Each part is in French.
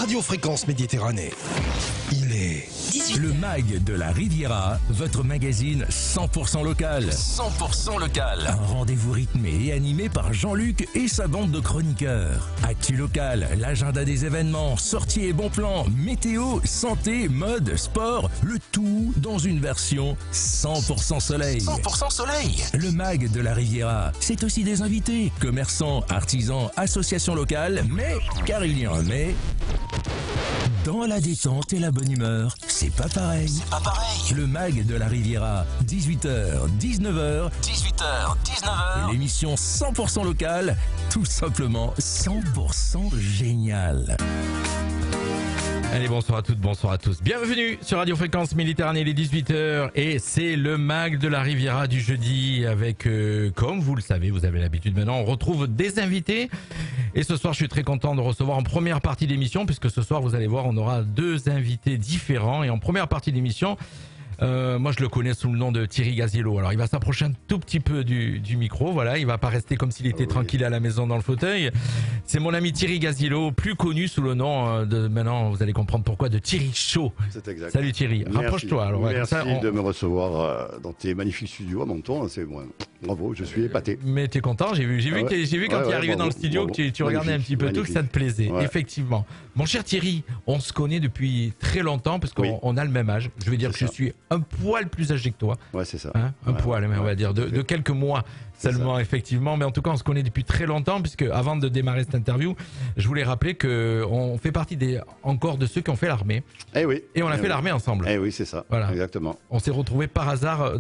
Radio Fréquence Méditerranée. Il est 18h. Le MAG de la Riviera, votre magazine 100% local. 100% local. Un rendez-vous rythmé et animé par Jean-Luc et sa bande de chroniqueurs. Actu local, l'agenda des événements, sorties et bons plans, météo, santé, mode, sport, le tout dans une version 100% soleil. 100% soleil. Le MAG de la Riviera, c'est aussi des invités, commerçants, artisans, associations locales, mais, car il y a un mais, dans la détente et la bonne humeur, c'est pas pareil. C'est pas pareil. Le MAG de la Riviera, 18h, 19h, 18h, 19h. L'émission 100% locale, tout simplement 100% génial. Allez, bonsoir à toutes, bonsoir à tous. Bienvenue sur Radio Fréquence Méditerranée, les 18h. Et c'est le MAG de la Riviera du jeudi avec, comme vous le savez, vous avez l'habitude maintenant, on retrouve des invités. Et ce soir, je suis très content de recevoir en première partie de l'émission, puisque ce soir, vous allez voir, on aura deux invités différents. Et en première partie de l'émission, moi je le connais sous le nom de Thierry Gaziello. Alors il va s'approcher un tout petit peu du micro, voilà, il va pas rester comme s'il était tranquille à la maison dans le fauteuil. C'est mon ami Thierry Gaziello, plus connu sous le nom de, maintenant vous allez comprendre pourquoi, de Thierry Show. C'est exact. Salut Thierry, rapproche-toi. Alors, merci ça, de me recevoir dans tes magnifiques studios à Menton, c'est moi. Bravo, je suis épaté. Mais t'es content, j'ai vu quand tu es arrivé dans le studio que tu regardais un petit peu tout, que ça te plaisait, effectivement. Mon cher Thierry, on se connaît depuis très longtemps parce qu'on a le même âge. Je veux dire que je suis un poil plus âgé que toi. Ouais, c'est ça. Hein, un poil, on va dire, de quelques mois seulement, effectivement. Mais en tout cas, on se connaît depuis très longtemps, puisque avant de démarrer cette interview, je voulais rappeler qu'on fait partie encore de ceux qui ont fait l'armée. Eh oui. Et on a fait l'armée ensemble. Eh oui, c'est ça. Voilà. Exactement. On s'est retrouvés par hasard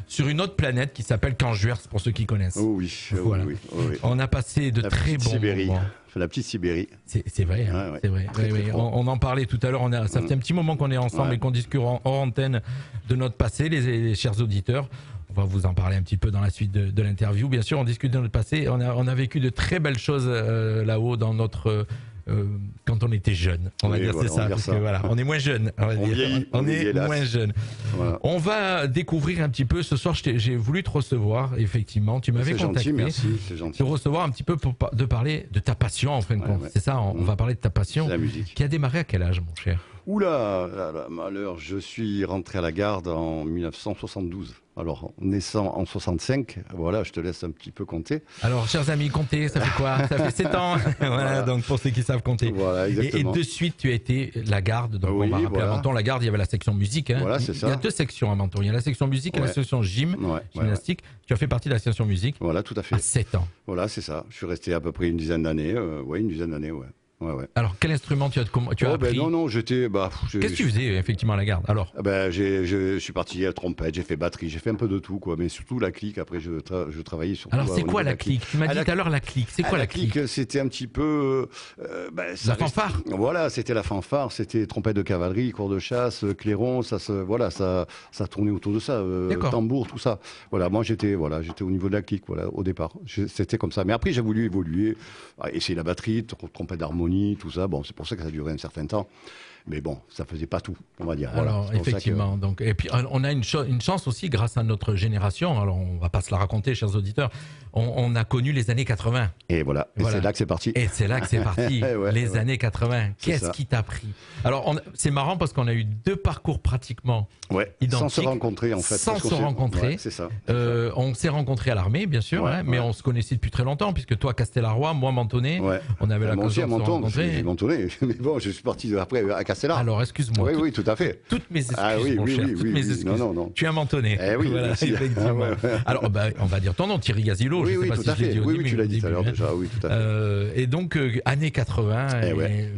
sur une autre planète qui s'appelle Canjuers, pour ceux qui connaissent. Oh oui. Voilà. Oui. On a passé de très bons moments. La petite Sibérie. C'est vrai, hein, c'est vrai. Très, très on en parlait tout à l'heure. Ça fait un petit moment qu'on est ensemble et qu'on discute hors antenne de notre passé, les chers auditeurs. On va vous en parler un petit peu dans la suite de l'interview. Bien sûr, on discute de notre passé. On a vécu de très belles choses là-haut dans notre quand on était jeune. On va dire c'est ça. Parce que, voilà, on est moins jeune. On est moins jeune. Voilà. On va découvrir un petit peu ce soir. J'ai voulu te recevoir. Effectivement, tu m'avais contacté. C'est gentil. Te recevoir un petit peu de parler de ta passion en fin de compte. C'est ça. On va parler de ta passion. La musique. Qui a démarré à quel âge, mon cher? Oula, malheur, je suis rentré à la garde en 1972. Alors, naissant en 65, voilà, je te laisse un petit peu compter. Alors, chers amis, comptez, ça fait quoi? Ça fait 7 ans. Voilà, donc pour ceux qui savent compter. Voilà, exactement. Et de suite, tu as été la garde. Donc, on va rappeler à Menton, la garde, il y avait la section musique. Hein. Voilà, c'est ça. Il y a deux sections à Menton. Il y a la section musique et la section gymnastique. Tu as fait partie de la section musique. Voilà, tout à fait. À 7 ans. Voilà, c'est ça. Je suis resté à peu près une dizaine d'années. Une dizaine d'années, ouais. Alors, quel instrument tu as appris? Non, j'étais... Qu'est-ce que tu faisais, effectivement, à la garde, alors? Je suis parti à trompette, j'ai fait batterie, j'ai fait un peu de tout, quoi. Mais surtout la clique, après, je travaillais surtout... Alors, c'est quoi la clique? Tu m'as dit tout à l'heure la clique. C'est quoi la clique? C'était un petit peu... la fanfare? Voilà, c'était la fanfare, c'était trompette de cavalerie, cours de chasse, clairon, ça tournait autour de ça, tambour, tout ça. Voilà, moi, j'étais au niveau de la clique, voilà, au départ. C'était comme ça. Mais après, j'ai voulu évoluer, essayer la batterie, trompette d'harmonie, tout ça. Bon, c'est pour ça que ça a duré un certain temps. Mais bon, ça faisait pas tout, on va dire. Alors, voilà, effectivement. Donc, et puis, on a une chance aussi, grâce à notre génération. Alors, on va pas se la raconter, chers auditeurs. On a connu les années 80. Et voilà. Et c'est là que c'est parti. Et c'est là que c'est parti. Les années 80. Qu'est-ce qui t'a pris? Alors, c'est marrant parce qu'on a eu deux parcours pratiquement identiques. Sans se rencontrer, en fait. Sans se rencontrer. C'est ça. On s'est rencontrés à l'armée, bien sûr, mais on se connaissait depuis très longtemps, puisque toi, Castellaroy, moi, Mentonnet, on avait l'occasion de se rencontrer. Mentonnet, mais bon, je suis parti après à Castellaroy. Alors, excuse-moi. Oui, tout à fait. Toutes mes excuses, mon cher. Toutes mes excuses. Non. Tu es un Mentonnet. Eh oui, voilà, effectivement. Alors, on va dire ton nom, Thierry Gaziello. Oui, tout à fait. Oui, tu l'as dit tout à l'heure déjà. Oui, tout à fait. Et donc, années 80,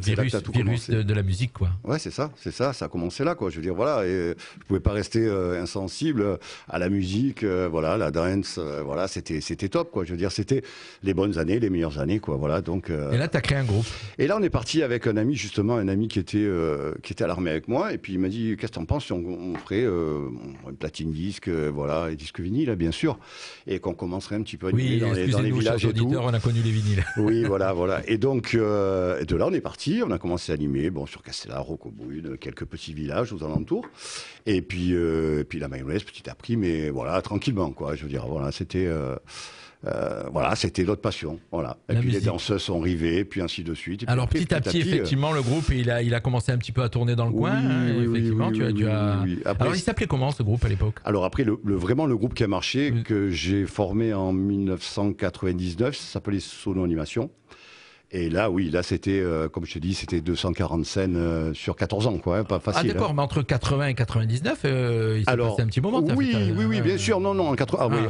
virus de la musique, quoi. Ouais, c'est ça. Ça a commencé là, quoi. Je veux dire, voilà. Et je pouvais pas rester insensible à la musique, voilà, la dance, voilà. C'était top, quoi. Je veux dire, c'était les bonnes années, les meilleures années, quoi. Voilà. Donc. Et là, tu as créé un groupe. Et là, on est parti avec un ami, justement, qui était à l'armée avec moi, et puis il m'a dit, qu'est-ce que t'en penses si on ferait une platine disque, voilà, et disque vinyle, bien sûr, et qu'on commencerait un petit peu à animer dans les villages et tout. On a connu les vinyles. Oui, voilà. Et donc, de là, on est parti, on a commencé à animer, sur Castellar, Roquebrune, quelques petits villages aux alentours, et puis la mayonnaise, petit à petit, mais voilà, tranquillement, quoi. Je veux dire, voilà, c'était... Voilà, c'était notre passion. Voilà. Et puis les danseuses sont arrivées, puis ainsi de suite. Alors petit à petit, effectivement, le groupe il a commencé un petit peu à tourner dans le coin. Effectivement, Après, alors il s'appelait comment ce groupe à l'époque? Alors après, vraiment le groupe qui a marché, que j'ai formé en 1999, ça s'appelait Sono Animation. Et là, oui, là c'était, comme je te dis, c'était 240 scènes sur 14 ans, quoi, hein, pas facile. Ah d'accord, mais entre 80 et 99, il s'est passé un petit moment. Oui, bien sûr, non, en 80.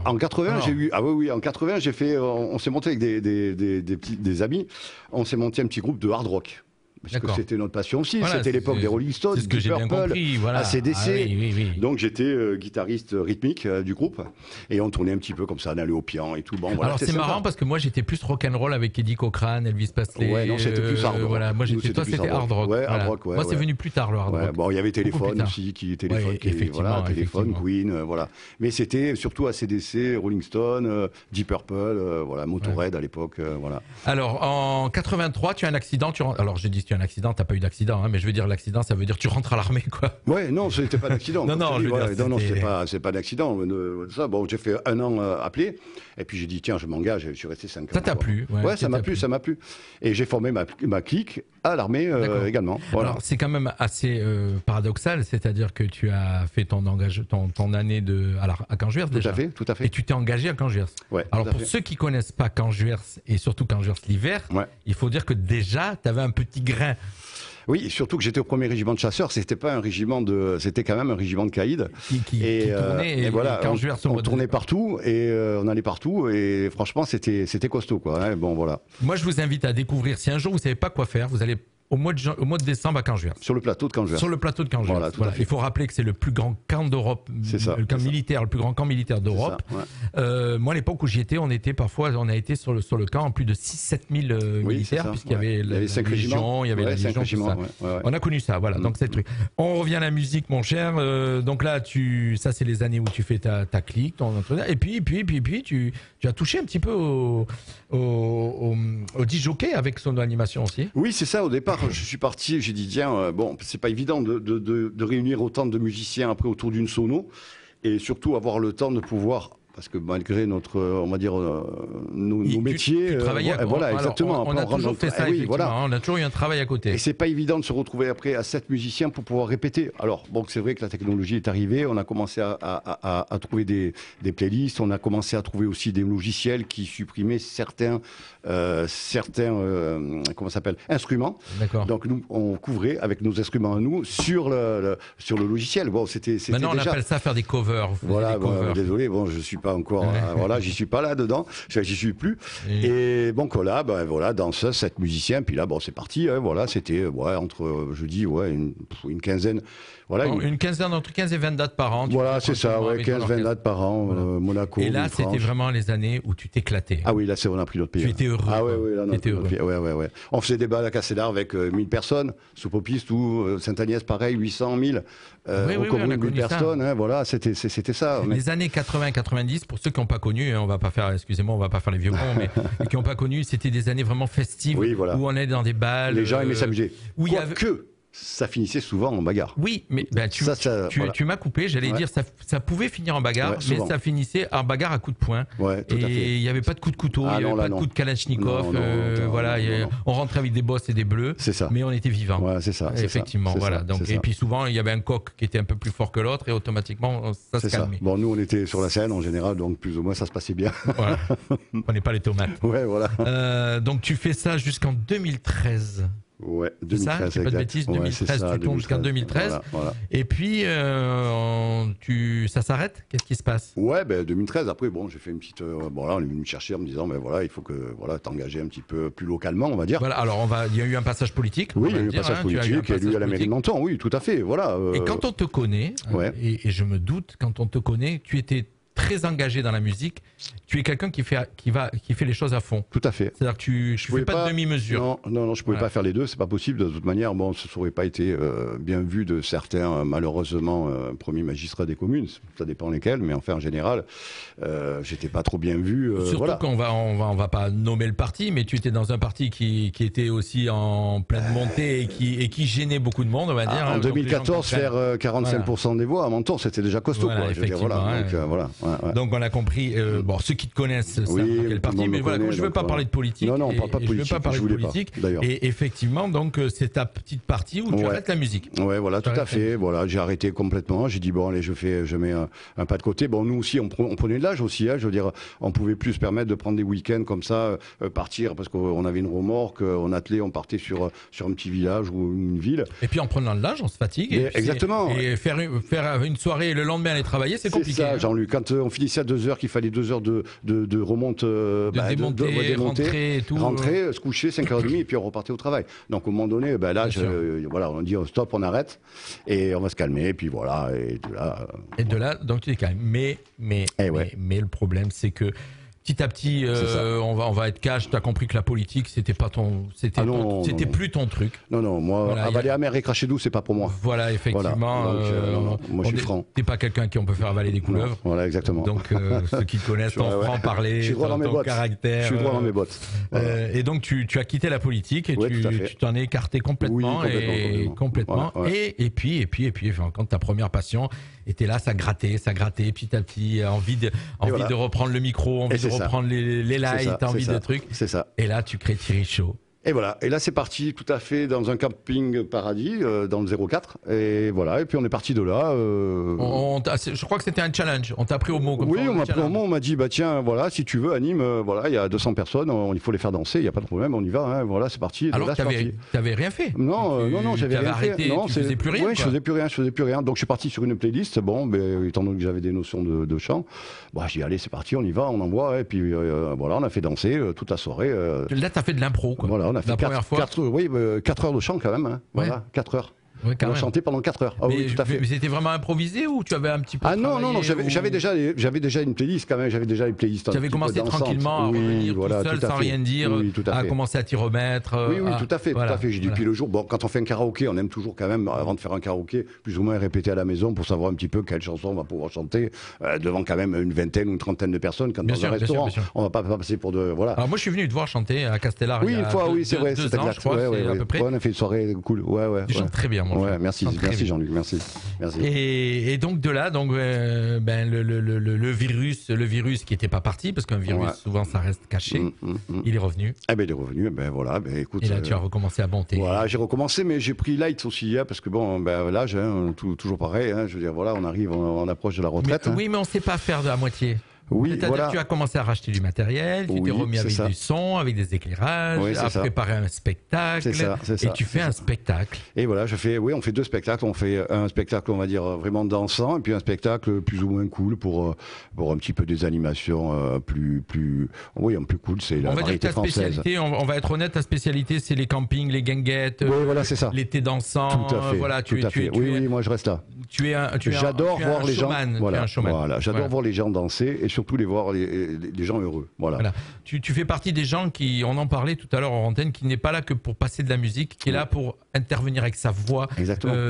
En 80, j'ai eu, en 80, j'ai fait, on s'est monté avec des amis, on s'est monté un petit groupe de hard rock. Parce que c'était notre passion aussi, voilà, c'était l'époque des Rolling Stones, c'est ce que j'ai bien compris, voilà. AC/DC. Donc j'étais guitariste rythmique du groupe et on tournait un petit peu comme ça, on allait au piano et tout. Bon, voilà, alors c'est marrant parce que moi j'étais plus rock'n'roll avec Eddie Cochran, Elvis Presley. Ouais, non, c'était plus hard rock. Voilà, moi toi c'était hard rock. Ouais, hard rock, ouais. Moi c'est venu plus tard le hard rock. Bon, il y avait Téléphone aussi, Téléphone, Queen, voilà. Mais c'était surtout AC/DC, Rolling Stone, Deep Purple, voilà, Motorhead à l'époque, voilà. Alors en 83, tu as un accident, alors j'ai dit tu as un accident, t'as pas eu d'accident, hein, mais je veux dire l'accident, ça veut dire tu rentres à l'armée, quoi. Ouais, non, c'était pas d'accident. non, c'est pas d'accident. Ça, bon, j'ai fait 1 an appelé, et puis j'ai dit tiens, je m'engage. Je suis resté 5 ans. Ça t'a plu? Ouais, ça m'a plu. Et j'ai formé ma clique à l'armée également. Voilà. Alors c'est quand même assez paradoxal, c'est-à-dire que tu as fait ton année à Canjuers déjà. Tout à fait. Et tu t'es engagé à Canjuers. Ouais. Alors pour ceux qui connaissent pas Canjuers et surtout Canjuers l'hiver, il faut dire que déjà tu avais un petit grain. Oui, surtout que j'étais au premier régiment de chasseurs, c'était quand même un régiment de caïds. Qui tournait et voilà, on tournait partout et on allait partout et franchement c'était costaud, quoi. Hein, bon, voilà. Moi je vous invite à découvrir, si un jour vous savez pas quoi faire, vous allez au mois de décembre à Canjuers. Sur le plateau de Canjuers. Voilà, il faut rappeler que c'est le plus grand camp d'Europe, le plus grand camp militaire d'Europe. Moi, à l'époque où j'y étais, on a été sur le camp en plus de 6-7 000 militaires, puisqu'il y avait la Légion, il y avait la Légion, tout ça. On a connu ça, voilà. Donc c'est le truc. On revient à la musique, mon cher. Donc là, ça c'est les années où tu fais ta clique, ton entraîneur. Et puis tu as touché un petit peu au disc-jockey avec son animation aussi. Oui, c'est ça. Au départ, je suis parti, j'ai dit tiens, bon, c'est pas évident de réunir autant de musiciens après autour d'une sono et surtout avoir le temps de pouvoir, parce que malgré notre, on va dire, nos métiers, voilà, exactement. On a toujours fait ça, effectivement. On a toujours eu un travail à côté. Et c'est pas évident de se retrouver après à 7 musiciens pour pouvoir répéter. Alors, bon, c'est vrai que la technologie est arrivée, on a commencé à trouver des playlists, on a commencé à trouver aussi des logiciels qui supprimaient certains comment ça s'appelle, instruments. D'accord. Donc nous, on couvrait avec nos instruments à nous sur le logiciel. Bon, c'était maintenant déjà... on appelle ça faire des covers. Voilà, désolé, bon, je suis pas encore, voilà, j'y suis pas là dedans, j'y suis plus. Et bon, voilà, danseuse, 7 musiciens, puis là, bon, c'est parti. Voilà, c'était entre, je dis, une quinzaine. Voilà, une quinzaine, entre 15 et 20 dates par an. Voilà, c'est ça, 15-20 dates par an, Monaco. Et là, c'était vraiment les années où tu t'éclatais. Ah oui, là, on a pris notre pays. Tu étais heureux. Ah oui, là, ouais. On faisait des balles à Cassédar avec 1000 personnes, Soupopiste ou Sainte-Agnès, pareil, 800, 1000. On commune 1000 personnes, hein, voilà, c'était ça. Les années 80-90, pour ceux qui n'ont pas connu, on va pas faire les vieux cons, mais qui n'ont pas connu, c'était des années vraiment festives, où on allait dans des balles. Les gens aimaient s'amuser. Que ça finissait souvent en bagarre. Oui, mais tu m'as coupé, j'allais dire ça pouvait finir en bagarre, mais ça finissait en bagarre à coups de poing. Et il n'y avait pas de coups de couteau, il n'y avait pas de coups de Kalachnikov. On rentrait avec des bosses et des bleus, mais on était vivants. Ouais, c'est ça. Effectivement, voilà. Donc, et puis souvent, il y avait un coq qui était un peu plus fort que l'autre et automatiquement, ça se calmait. Bon, nous, on était sur la scène en général, donc plus ou moins, ça se passait bien. Voilà. On n'est pas les tomates. Ouais, voilà. Donc, tu fais ça jusqu'en 2013. Ouais, 2013. Ça, je dis pas de bêtises, 2013, tu tombes jusqu'en 2013. Voilà. Et puis, ça s'arrête? Qu'est-ce qui se passe? Ouais, 2013, après, bon, j'ai fait une petite... bon, là, on est venu me chercher en me disant, il faut que t'engager un petit peu plus localement, on va dire. Voilà, alors il y a eu un passage politique. Oui, il y a eu un passage politique, il y a eu à la mairie de Menton, oui, tout à fait, voilà. Et quand on te connaît, et je me doute, quand on te connaît, tu étais très engagé dans la musique, tu es quelqu'un qui fait les choses à fond. Tout à fait. C'est-à-dire que tu fais pas de demi-mesure. Non, je pouvais pas faire les deux, c'est pas possible. De toute manière, bon, ça n'aurait pas été bien vu de certains, malheureusement, premiers magistrats des communes. Ça dépend lesquels, mais enfin, en général, j'étais pas trop bien vu. Surtout qu'on va pas nommer le parti, mais tu étais dans un parti qui était aussi en pleine montée et qui gênait beaucoup de monde, on va dire. En 2014, faire 45% des voix à Menton, c'était déjà costaud, quoi. Effectivement, Donc, voilà. Donc on a compris. Bon, ceux qui te connaissent, c'est quel parti, mais voilà, je ne veux pas parler de politique. Non, on parle pas de politique. Je veux pas parler de politique. Et effectivement, donc c'est ta petite partie où tu arrêtes la musique. Ouais, voilà, tout à fait. Voilà, j'ai arrêté complètement. J'ai dit bon, allez, je mets un pas de côté. Bon, nous aussi, on prenait de l'âge aussi. Je veux dire, on pouvait plus se permettre de prendre des week-ends comme ça, partir parce qu'on avait une remorque, on attelait, on partait sur un petit village ou une ville. Et puis en prenant de l'âge, on se fatigue. Exactement. Et faire une soirée et le lendemain aller travailler, c'est compliqué. C'est ça, Jean-Luc. Quand on finissait à 2 heures, qu'il fallait 2 heures de remonte, démonter, rentrer et tout. Rentrer, se coucher, 5h30 et puis on repartait au travail. Donc au moment donné, là, voilà, on dit stop, on arrête et on va se calmer. Et puis voilà. Et de là, donc tu es calme. Mais le problème, c'est que petit à petit, on va être cash. Tu as compris que la politique, c'était pas c'était plus ton truc. Non, moi, voilà, avaler amer et cracher d'eau, c'est pas pour moi. Voilà, effectivement. Voilà. Moi, je suis franc. T'es pas quelqu'un qui on peut faire avaler des couleuvres. Voilà, exactement. Donc, ceux qui te connaissent ton franc-parler, ton caractère. Je suis droit dans mes bottes. Voilà. Et donc, tu as quitté la politique et tu t'en es écarté complètement. Complètement. Et puis, quand ta première passion était là, ça grattait petit à petit, envie de reprendre le micro, envie de reprendre les lights, envie de trucs. C'est ça. Et là, tu crées Thierry Chaud. Et voilà. Et là, c'est parti tout à fait dans un camping paradis, dans le 04. Et voilà. Et puis on est parti de là. Je crois que c'était un challenge. On t'a pris au mot. Comme oui, on m'a pris au mot. On m'a dit, tiens, voilà, si tu veux, anime. Voilà, il y a 200 personnes. Il faut les faire danser. Il n'y a pas de problème. On y va. Hein, voilà, c'est parti. Alors, t'avais rien fait. Non, j'avais rien arrêté, fait. Non, tu faisais plus rien. Oui, je faisais plus rien. Donc je suis parti sur une playlist. Bon, étant donné que j'avais des notions de chant, j'ai dit, allez, c'est parti, on y va, on envoie. Et puis voilà, on a fait danser toute la soirée. Là, t'as fait de l'impro, quoi. Voilà, on a fait la première fois. 4 heures de chant quand même. Hein. Voilà, 4 heures. Ouais, on a chanté pendant 4 heures. Mais c'était vraiment improvisé ou tu avais un petit peu non, j'avais déjà une playlist quand même, j'avais déjà une playlist. Tu avais commencé tranquillement à revenir tout seul sans rien dire, à commencer à t'y remettre. Oui, tout à fait. J'ai dit depuis le jour, quand on fait un karaoké, on aime toujours quand même, avant de faire un karaoké, plus ou moins répéter à la maison pour savoir un petit peu quelle chanson on va pouvoir chanter devant quand même une vingtaine ou une trentaine de personnes quand dans un restaurant. On va pas passer pour de... Voilà. Alors moi je suis venu te voir chanter à Castellar il y a 2 ans, je crois, à peu près. On a fait une soirée cool. Tu chantes très bien. Ouais, merci Jean-Luc, merci. Et donc de là, le virus qui n'était pas parti, parce qu'un virus souvent ça reste caché, il est revenu. Il est revenu, voilà, écoute. Et là tu as recommencé à monter. Voilà, j'ai recommencé, mais j'ai pris light aussi, parce que l'âge, toujours pareil, je veux dire, voilà, on arrive, on approche de la retraite. Oui, mais on ne sait pas faire à moitié. Oui, c'est-à-dire que tu as commencé à racheter du matériel, tu t'es remis avec du son, avec des éclairages, à préparer un spectacle, et tu fais un spectacle. Et voilà, on fait 2 spectacles. On fait un spectacle, on va dire, vraiment dansant, et puis un spectacle plus ou moins cool pour un petit peu des animations plus cool. C'est la variété française. On va être honnête, ta spécialité, c'est les campings, les guinguettes, c'est ça. L'été dansant. Tout à fait. Voilà, oui, moi je reste là. J'adore voir les gens. Voilà, j'adore voir les gens danser et surtout les voir les gens heureux. Voilà. Tu fais partie des gens on en parlait tout à l'heure en antenne, qui n'est pas là que pour passer de la musique, qui est là pour intervenir avec sa voix,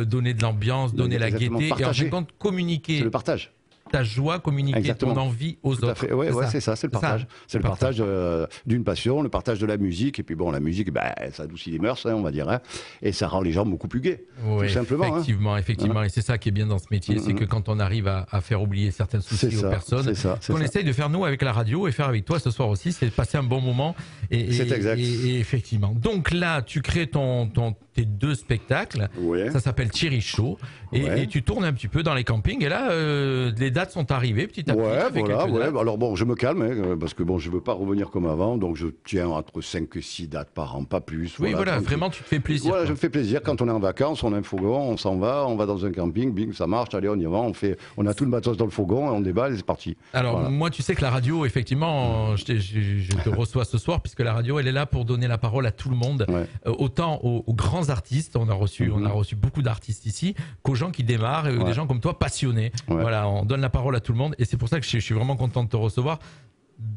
donner de l'ambiance, donner la gaieté, et en fin de compte communiquer. C'est le partage. Ta joie, communiquer ton envie aux autres. C'est ça, c'est le partage. C'est le partage d'une passion, le partage de la musique. Et puis la musique, ça adoucit les mœurs, on va dire. Et ça rend les gens beaucoup plus gais, tout simplement. Effectivement. Et c'est ça qui est bien dans ce métier, c'est que quand on arrive à faire oublier certains soucis aux personnes, qu'on essaye de faire nous avec la radio et faire avec toi ce soir aussi, c'est passer un bon moment. C'est exact. Et effectivement. Donc là, tu crées tes 2 spectacles. Ça s'appelle Thierry Chaud. Et tu tournes un petit peu dans les campings. Et là, les dates sont arrivées petit à petit. Alors je me calme, parce que je veux pas revenir comme avant. Donc je tiens entre 5 et 6 dates par an, pas plus. Vraiment, tu te fais plaisir. Voilà, je me fais plaisir. Quand on est en vacances, on a un fourgon, on s'en va, on va dans un camping, bing, ça marche, allez, on y va, on a tout le matos dans le fourgon, on déballe et c'est parti. Alors moi, tu sais que la radio, effectivement, je te reçois ce soir, puisque la radio, elle est là pour donner la parole à tout le monde, autant aux grands artistes, on a reçu beaucoup d'artistes ici, qu'aux gens qui démarrent, et des gens comme toi passionnés. Voilà, on donne la parole à tout le monde, et c'est pour ça que je suis vraiment content de te recevoir,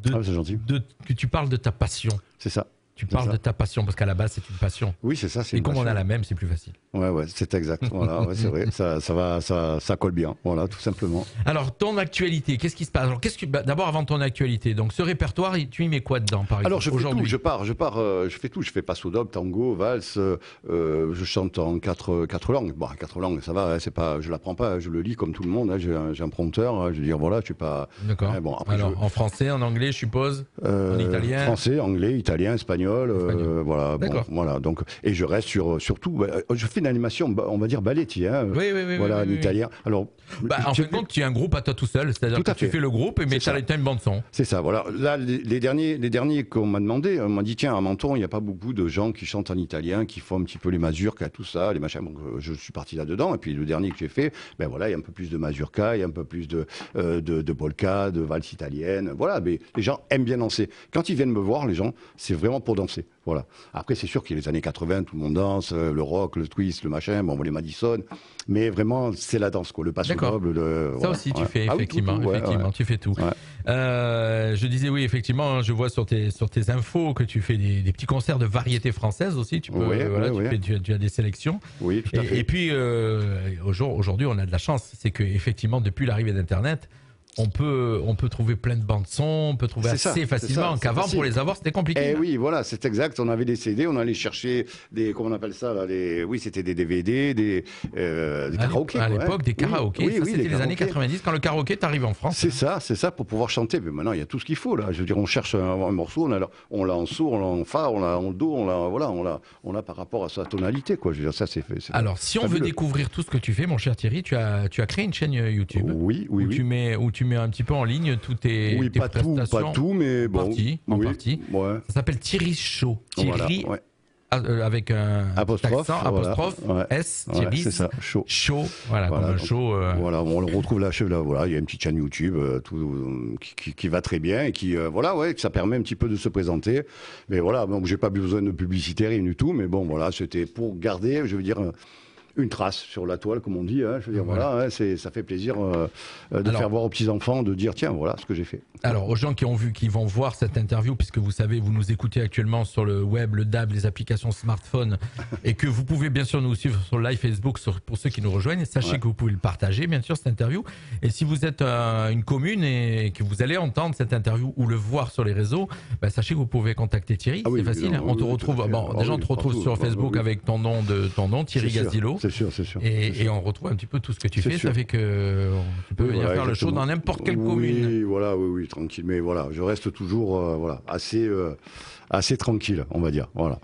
c'est gentil. que tu parles de ta passion. C'est ça. Tu parles de ta passion, parce qu'à la base, c'est une passion. Oui, c'est ça. Et comme on a la même, c'est plus facile. Ouais, c'est exact. Voilà, ouais, c'est vrai. Ça colle bien. Voilà, tout simplement. Alors, ton actualité, qu'est-ce qui se passe? Alors, d'abord, avant ton actualité, donc ce répertoire, tu y mets quoi dedans, par exemple? Alors, je fais tout. Je fais tout. Je fais passo doble, tango, valse. Je chante en quatre langues. Bon, 4 langues, ça va. Hein, c'est pas, je l'apprends pas. Je le lis comme tout le monde. Hein, j'ai un prompteur. Hein, je veux dire, voilà, je suis pas. D'accord. Hein, bon, après, alors, en français, en anglais, je suppose. En italien. Français, anglais, italien, espagnol. Voilà. D'accord. Bon, voilà. Donc, et je reste sur tout. Je fais une animation, on va dire balletti. Hein, oui. Voilà, en italien. Alors, en fin de compte, tu es un groupe à toi tout seul, c'est-à-dire que tu fais le groupe, mais tu as une bande son. C'est ça. Voilà. Là, les derniers qu'on m'a demandé, on m'a dit tiens, à Menton, il n'y a pas beaucoup de gens qui chantent en italien, qui font un petit peu les mazurkas, tout ça, les machins. Donc, je suis parti là-dedans. Et puis le dernier que j'ai fait, ben voilà, il y a un peu plus de mazurka, il y a un peu plus de polka, de valse italienne. Voilà. Mais les gens aiment bien danser. Quand ils viennent me voir, les gens, c'est vraiment pour danser. Voilà. Après, c'est sûr qu'il y a les années 80, tout le monde danse, le rock, le twist, le machin, bon, les Madison. Mais vraiment, c'est la danse, quoi. Le passo doble. Ça voilà. Aussi, tu fais, effectivement. Oui, effectivement, tu fais tout. Ouais. Je disais, oui, effectivement, je vois sur tes infos que tu fais des petits concerts de variété française aussi. Tu peux, tu as des sélections. Oui, tout à fait. Et puis, aujourd'hui, on a de la chance. C'est qu'effectivement, depuis l'arrivée d'Internet, on peut trouver plein de bandes son, on peut trouver assez facilement qu'avant pour les avoir c'était compliqué. Eh oui, voilà, c'est exact. On avait des CD, on allait chercher des, comment on appelle ça là, oui, c'était des DVD, des karaokés. À l'époque, des karaokés. Oui, c'était les années 90 quand le karaoké t'arrive en France. C'est ça pour pouvoir chanter. Mais maintenant, il y a tout ce qu'il faut là. Je veux dire, on cherche un morceau, on l'a en sourd, on l'a en fa, on l'a en do, on l'a par rapport à sa tonalité, quoi. Je veux dire, ça c'est fait. Alors, si on veut découvrir tout ce que tu fais, mon cher Thierry, tu as créé une chaîne YouTube. Oui. Où tu mets un petit peu en ligne toutes tes prestations. Pas tout, mais bon. En partie. Ouais. Ça s'appelle Thierry Show. Thierry avec un apostrophe, S, Thierry. C'est ça, Show. Voilà, comme un show. Voilà, on le retrouve là, voilà, il y a une petite chaîne YouTube qui va très bien et qui, ça permet un petit peu de se présenter. Mais voilà, donc j'ai pas besoin de publicité, rien du tout, mais bon, voilà, c'était pour garder, je veux dire, une trace sur la toile, comme on dit. Hein, je veux dire, voilà, ça fait plaisir de faire voir aux petits-enfants, de dire, tiens, voilà ce que j'ai fait. Alors, aux gens qui vont voir cette interview, puisque vous savez, vous nous écoutez actuellement sur le web, le DAB, les applications smartphone, et que vous pouvez bien sûr nous suivre sur le live Facebook pour ceux qui nous rejoignent, sachez que vous pouvez le partager, bien sûr, cette interview. Et si vous êtes une commune et que vous allez entendre cette interview ou le voir sur les réseaux, sachez que vous pouvez contacter Thierry. C'est facile, on te retrouve, déjà on te retrouve sur Facebook avec ton nom, Thierry Gazillo. C'est sûr. Et on retrouve un petit peu tout ce que tu fais. Ça fait que tu peux venir faire le show dans n'importe quelle commune. Oui, tranquille. Mais voilà, je reste toujours assez tranquille, on va dire. Voilà.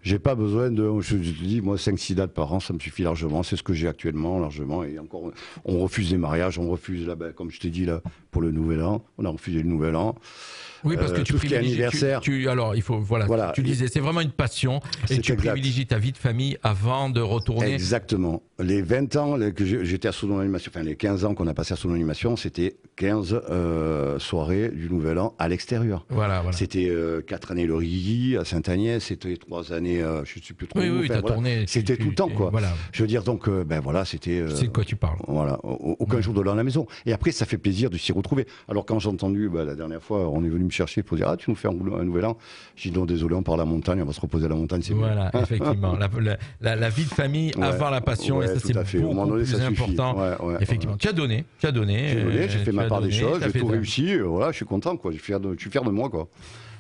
J'ai pas besoin je te dis, moi, 5-6 dates par an, ça me suffit largement. C'est ce que j'ai actuellement, largement. Et encore, on refuse les mariages, on refuse, comme je t'ai dit, là, pour le Nouvel An. On a refusé le Nouvel An. Oui, parce que tu privilégies. Alors, il faut, voilà. Tu disais, c'est vraiment une passion et tu privilégies ta vie de famille avant de retourner. Exactement. Les 20 ans que j'étais à Sonon Animation, enfin les 15 ans qu'on a passé à Sonon Animation, c'était 15 soirées du Nouvel An à l'extérieur. Voilà. C'était 4 années Lorigui à Sainte-Agnès, c'était 3 années, je ne sais plus trop. Oui, t'as tourné. C'était tout le temps, quoi. Voilà. Je veux dire, donc, c'était. C'est de quoi tu parles. Voilà, aucun jour de l'an à la maison. Et après, ça fait plaisir de s'y retrouver. Alors, quand j'ai entendu, la dernière fois, on est venu me chercher pour dire, tu nous fais un Nouvel An. J'ai dit, non, désolé, on part à la montagne, on va se reposer à la montagne, c'est voilà, mieux. Effectivement. La vie de famille avant la passion, et ça, c'est beaucoup plus important. Effectivement. Tu as donné. J'ai fait ma part des choses, j'ai tout réussi. Voilà, je suis content, quoi. Je suis fier de moi, quoi.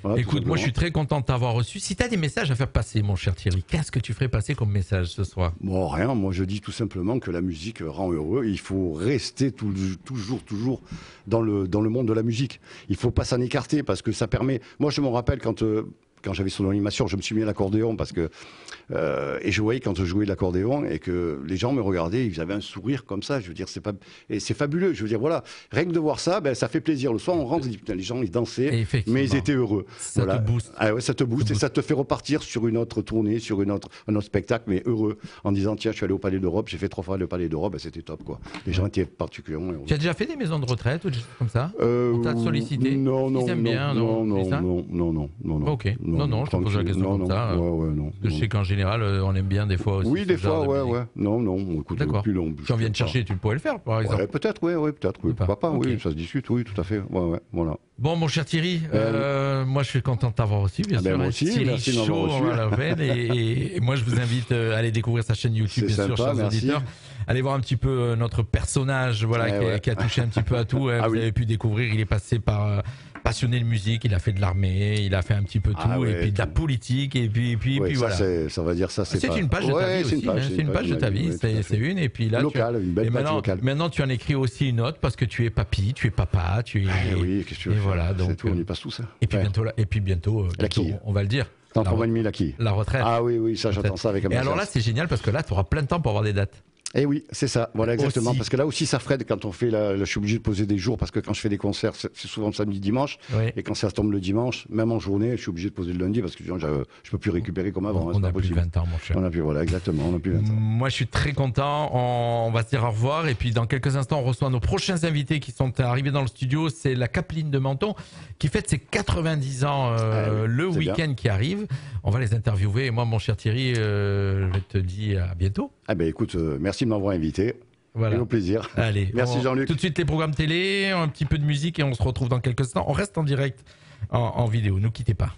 Voilà, écoute, moi je suis très content de t'avoir reçu. Si tu as des messages à faire passer, mon cher Thierry, qu'est-ce que tu ferais passer comme message ce soir? Bon, rien. Moi je dis tout simplement que la musique rend heureux. Il faut rester toujours dans le monde de la musique. Il faut pas s'en écarter parce que ça permet. Moi je me rappelle quand j'avais son animation, je me suis mis à l'accordéon parce que et je voyais quand je jouais de l'accordéon et que les gens me regardaient, ils avaient un sourire comme ça. Je veux dire, c'est fabuleux. Je veux dire, voilà, rien que de voir ça, ça fait plaisir. Le soir, on rentre, les gens ils dansaient, mais ils étaient heureux. Ça te booste. Ah ouais, ça te booste et ça te fait repartir sur une autre tournée, sur un autre spectacle, mais heureux, en disant tiens, je suis allé au Palais d'Europe, j'ai fait 3 fois le Palais d'Europe, c'était top, quoi. Les gens étaient particulièrement heureux. Tu as déjà fait des maisons de retraite ou des choses comme ça? On t'a sollicité? Non. Ils aiment bien, non. Ok. Non, je te pose la question comme ça. Non. Je sais qu'en général, on aime bien des fois aussi. Oui, des fois, ouais. Non, écoute, plus long. Si on vient de chercher, tu pourrais le faire, par exemple. Peut-être, pourquoi pas, oui, ça se discute, oui, tout à fait, voilà. Bon, mon cher Thierry, moi je suis content de t'avoir aussi, bien sûr. Moi aussi, Thierry merci de m'avoir reçu. Et moi je vous invite à aller découvrir sa chaîne YouTube, bien sûr, chers auditeurs. Allez voir un petit peu notre personnage, qui a touché un petit peu à tout. Vous avez pu découvrir, il est passé par passionné de musique, il a fait de l'armée, il a fait un petit peu tout, et puis de la politique, et puis voilà. Ça va dire ça, c'est une page de ta vie aussi. C'est une page de ta vie, c'est une, et puis là. Une belle page locale. Maintenant, tu en écris aussi une autre parce que tu es papy, tu es papa, tu es. Oui, qu'est-ce que tu veux faire ? Voilà, donc. On y passe tout ça. Et puis bientôt, on va le dire. Dans 3 mois et demi, la retraite. Ah oui, ça j'attends ça avec impatience. Et alors là, c'est génial parce que là, tu auras plein de temps pour avoir des dates. Eh oui, c'est ça, voilà exactement. Aussi. Parce que là aussi, ça freine quand on fait je suis obligé de poser des jours parce que quand je fais des concerts, c'est souvent samedi, dimanche. Oui. Et quand ça tombe le dimanche, même en journée, je suis obligé de poser le lundi parce que je peux plus récupérer comme avant. On n'a plus 20 ans, mon cher. On n'a plus 20 ans. Moi, je suis très content. On va se dire au revoir. Et puis, dans quelques instants, on reçoit nos prochains invités qui sont arrivés dans le studio. C'est la Capeline de Menton qui fête ses 90 ans le week-end qui arrive. On va les interviewer. Et moi, mon cher Thierry, je te dis à bientôt. Écoute, merci de m'avoir invité. Voilà. Et au plaisir. Allez, merci Jean-Luc. Tout de suite les programmes télé, un petit peu de musique et on se retrouve dans quelques instants. On reste en direct en vidéo, ne quittez pas.